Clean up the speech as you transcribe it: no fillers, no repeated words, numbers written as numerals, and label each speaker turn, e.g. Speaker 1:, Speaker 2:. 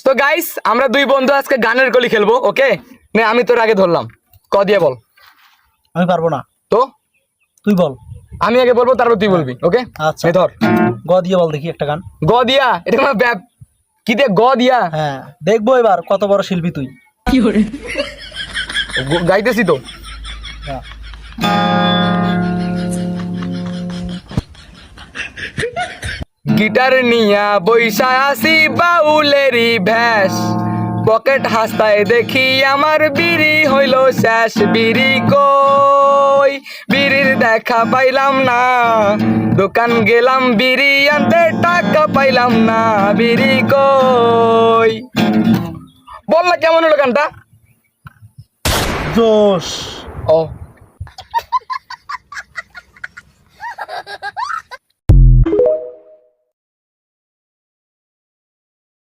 Speaker 1: তো গাইস আমরা দুই বন্ধু আজকে গানের কলি খেলবো, ওকে? নে আমি তোর আগে ধরলাম, ক দিয়ে বল।
Speaker 2: আমি পারবো না,
Speaker 1: তো
Speaker 2: তুই বল।
Speaker 1: আমি আগে বলবো, তারপর তুই বলবি, ওকে?
Speaker 2: আচ্ছা।
Speaker 1: নে ধর।
Speaker 2: গ দিয়ে বল দেখি একটা গান।
Speaker 1: গ দিয়া? এটা কোনো কি দিয়ে গ দিয়া?
Speaker 2: হ্যাঁ, দেখবো এবার কত বড় শিল্পী তুই।
Speaker 1: গাইতেছি তো।
Speaker 2: হ্যাঁ।
Speaker 1: গিটার নিয়া বৈশা আসি বাউলেরই ভ্যাস, পকেট হাসতায় দেখি আমার বিড়ি হইল শেষ। বিড়ি কই, বিড়ির দেখা পাইলাম না, দোকান গেলাম বিড়ি আনতে টাকা পাইলাম না। বিড়ি কই? বল না কেমন হলো গানটা?
Speaker 2: জোশ।
Speaker 1: ও